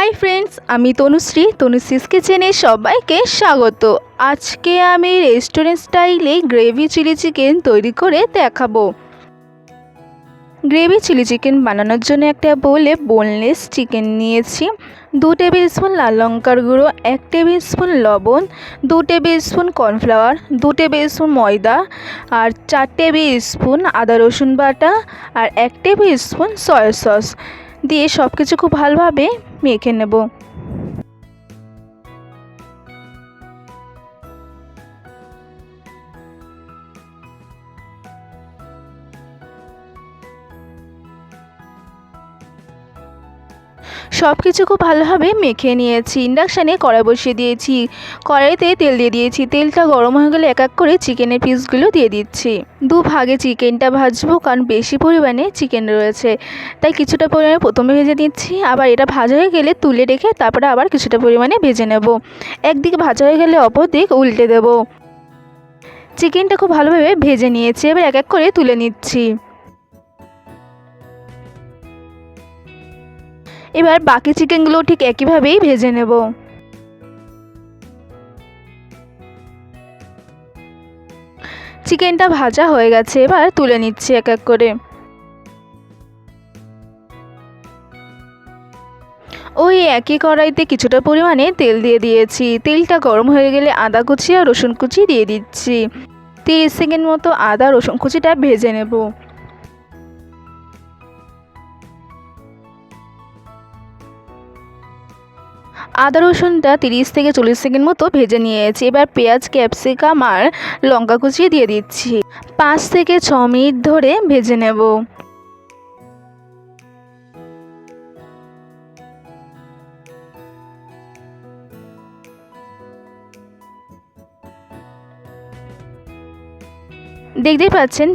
Hi friends, আমি তনুশ্রীস কিচেনে সবাইকে স্বাগত। আজকে আমি রেস্টুরেন্ট স্টাইলে গ্রেভি চিলি চিকেন তৈরি করে দেখাবো। গ্রেভি চিলি চিকেন বানানোর জন্য একটা বোলে বোনলেস চিকেন নিয়েছি, 2 টেবিল স্পুন লাল লঙ্কার গুঁড়ো, 1 টেবিল স্পুন লবণ, 2 table spoon cornflour, 2 table spoon ময়দা আর 4 টেবিল স্পুন আদা রসুন বাটা আর 1 টেবিল স্পুন সয়া সস দিয়ে সব কিছু খুব ভালোভাবে মেখে নেব। সব কিছু খুব ভালোভাবে মেখে নিয়েছি। ইন্ডাকশানে কড়াই বসিয়ে দিয়েছি, কড়াইতে তেল দিয়ে দিয়েছি। তেলটা গরম হয়ে গেলে এক এক করে চিকেনের পিসগুলো দিয়ে দিচ্ছি। 2 ভাগে চিকেনটা ভাজবো, কারণ বেশি পরিমাণে চিকেন রয়েছে, তাই কিছুটা পরিমাণে প্রথমে ভেজে নিচ্ছি। আবার এটা ভাজা হয়ে গেলে তুলে রেখে তারপরে আবার কিছুটা পরিমাণে ভেজে নেব। একদিক ভাজা হয়ে গেলে অপর দিক উল্টে দেব। চিকেনটা খুব ভালোভাবে ভেজে নিয়েছি, এবার এক এক করে তুলে নিচ্ছি। এবার বাকি চিকেনগুলো ঠিক একইভাবেই ভেজে নেব। চিকেনটা ভাজা হয়ে গেছে, এবার তুলে নিচ্ছি এক এক করে। ওই একই কড়াইতে কিছুটা পরিমাণে তেল দিয়ে দিয়েছি। তেলটা গরম হয়ে গেলে আদা কুচি আর রসুন কুচি দিয়ে দিচ্ছি। 30 সেকেন্ড মতো আদা রসুন কুচিটা ভেজে নেব। আদা রসুনটা 30 থেকে 40 সেকেন্ড মতো ভেজে নিয়েছি। এবার পেঁয়াজ, ক্যাপসিকাম আর লঙ্কা কুচিয়ে দিয়ে দিচ্ছি। 5 থেকে 6 মিনিট ধরে ভেজে নেব। দেখতেই পাচ্ছেন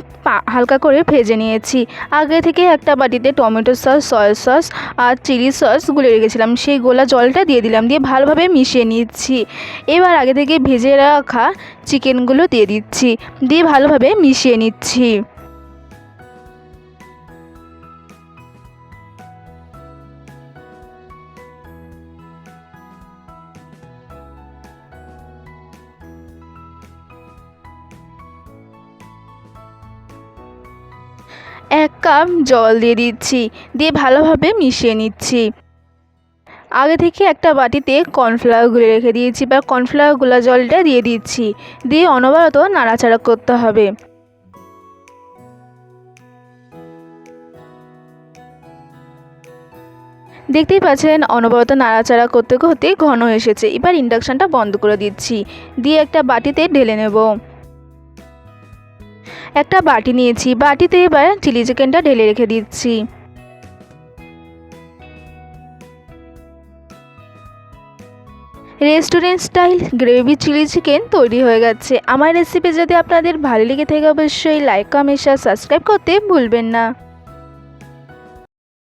হালকা করে ভেজে নিয়েছি। আগে থেকে একটা বাটিতে টমেটো সস, সয়া সস আর চিলি সস গুলে রেখেছিলাম, সেই গোলা জলটা দিয়ে দিলাম, দিয়ে ভালোভাবে মিশিয়ে নিচ্ছি। এবার আগে থেকে ভেজে রাখা চিকেনগুলো দিয়ে দিচ্ছি, দিয়ে ভালোভাবে মিশিয়ে নিচ্ছি। এক কাপ জল দিয়ে দিচ্ছি, দিয়ে ভালোভাবে মিশিয়ে নিচ্ছি। আগে থেকে একটা বাটিতে কর্নফ্লাওয়ার গুলে রেখে দিয়েছি, বা কর্নফ্লাওয়ার গুলা জলটা দিয়ে দিচ্ছি, দিয়ে অনবরত নাড়াচাড়া করতে হবে। দেখতেই পাচ্ছেন অনবরত নাড়াচাড়া করতে করতে ঘন এসেছে। এবার ইন্ডাকশানটা বন্ধ করে দিচ্ছি, দিয়ে একটা বাটিতে ঢেলে নেব। একটা বাটি নিয়েছি, বাটিতে এবার চিলি চিকেনটা ঢেলে রেখে দিচ্ছি। Restaurant style gravy chilli chicken তৈরি হয়ে গেছে। আমার রেসিপি যদি আপনাদের ভালো লেগে থাকে অবশ্যই লাইক, কমেন্ট, সাবস্ক্রাইব করতে ভুলবেন না।